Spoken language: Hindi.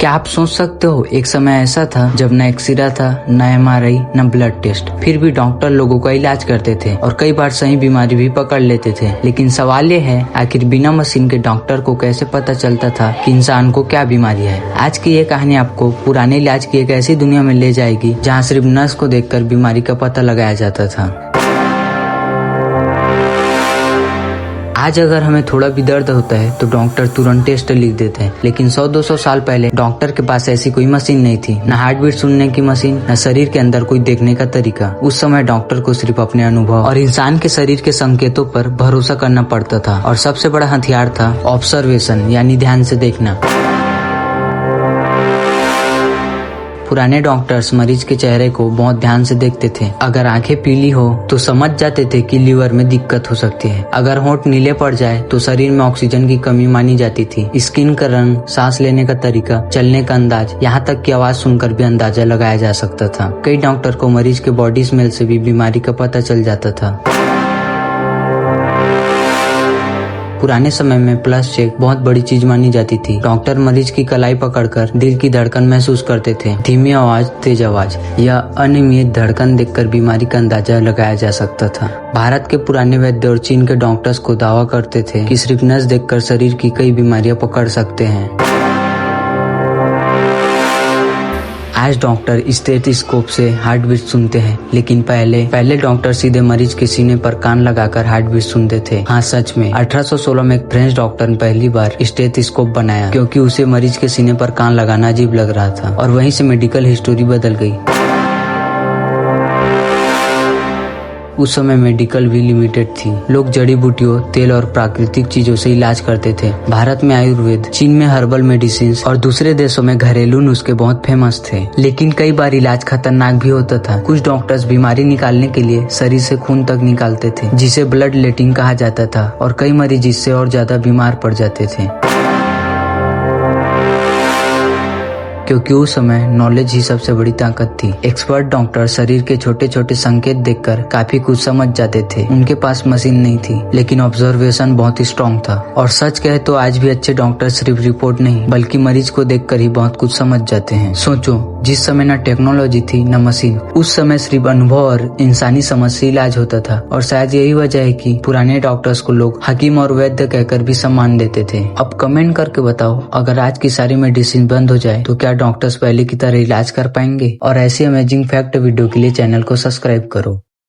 क्या आप सोच सकते हो, एक समय ऐसा था जब न एक्सरे था, न MRI, न ब्लड टेस्ट, फिर भी डॉक्टर लोगों का इलाज करते थे और कई बार सही बीमारी भी पकड़ लेते थे। लेकिन सवाल ये है, आखिर बिना मशीन के डॉक्टर को कैसे पता चलता था कि इंसान को क्या बीमारी है। आज की ये कहानी आपको पुराने इलाज की एक ऐसी दुनिया में ले जाएगी जहाँ सिर्फ नर्स को देखकर बीमारी का पता लगाया जाता था। आज अगर हमें थोड़ा भी दर्द होता है तो डॉक्टर तुरंत टेस्ट लिख देते हैं, लेकिन 100-200 साल पहले डॉक्टर के पास ऐसी कोई मशीन नहीं थी, न हार्ट बीट सुनने की मशीन, न शरीर के अंदर कोई देखने का तरीका। उस समय डॉक्टर को सिर्फ अपने अनुभव और इंसान के शरीर के संकेतों पर भरोसा करना पड़ता था, और सबसे बड़ा हथियार था ऑब्जर्वेशन, यानी ध्यान से देखना। पुराने डॉक्टर्स मरीज के चेहरे को बहुत ध्यान से देखते थे। अगर आंखें पीली हो तो समझ जाते थे कि लीवर में दिक्कत हो सकती है। अगर होंठ नीले पड़ जाए तो शरीर में ऑक्सीजन की कमी मानी जाती थी। स्किन का रंग, सांस लेने का तरीका, चलने का अंदाज, यहाँ तक की आवाज सुनकर भी अंदाजा लगाया जा सकता था। कई डॉक्टर को मरीज के बॉडी स्मेल से भी बीमारी का पता चल जाता था। पुराने समय में पल्स चेक बहुत बड़ी चीज मानी जाती थी। डॉक्टर मरीज की कलाई पकड़कर दिल की धड़कन महसूस करते थे। धीमी आवाज, तेज आवाज या अनियमित धड़कन देखकर बीमारी का अंदाजा लगाया जा सकता था। भारत के पुराने वैद्य और चीन के डॉक्टर्स को दावा करते थे कि सिर्फ नस देखकर शरीर की कई बीमारियां पकड़ सकते हैं। आज डॉक्टर स्टेथोस्कोप से हार्ट बीट सुनते हैं, लेकिन पहले डॉक्टर सीधे मरीज के सीने पर कान लगाकर हार्ट बीट सुनते थे। हाँ, सच में 1816 में एक फ्रेंच डॉक्टर ने पहली बार स्टेथोस्कोप बनाया, क्योंकि उसे मरीज के सीने पर कान लगाना अजीब लग रहा था, और वहीं से मेडिकल हिस्ट्री बदल गई। उस समय मेडिकल भी लिमिटेड थी। लोग जड़ी बूटियों, तेल और प्राकृतिक चीजों से इलाज करते थे। भारत में आयुर्वेद, चीन में हर्बल मेडिसिन और दूसरे देशों में घरेलू नुस्खे बहुत फेमस थे। लेकिन कई बार इलाज खतरनाक भी होता था। कुछ डॉक्टर्स बीमारी निकालने के लिए शरीर से खून तक निकालते थे, जिसे ब्लड लेटिंग कहा जाता था, और कई मरीज इससे और ज्यादा बीमार पड़ जाते थे, क्योंकि उस समय नॉलेज ही सबसे बड़ी ताकत थी। एक्सपर्ट डॉक्टर शरीर के छोटे छोटे संकेत देखकर काफी कुछ समझ जाते थे। उनके पास मशीन नहीं थी, लेकिन ऑब्जर्वेशन बहुत ही स्ट्रॉन्ग था। और सच कहे तो आज भी अच्छे डॉक्टर सिर्फ रिपोर्ट नहीं, बल्कि मरीज को देखकर ही बहुत कुछ समझ जाते हैं। सोचो, जिस समय न टेक्नोलॉजी थी न मशीन, उस समय सिर्फ अनुभव और इंसानी समझ से इलाज होता था। और शायद यही वजह है कि पुराने डॉक्टर्स को लोग हकीम और वैद्य कहकर भी सम्मान देते थे। अब कमेंट करके बताओ, अगर आज की सारी मेडिसिन बंद हो जाए तो क्या डॉक्टर्स पहले की तरह इलाज कर पाएंगे? और ऐसी अमेजिंग फैक्ट वीडियो के लिए चैनल को सब्सक्राइब करो।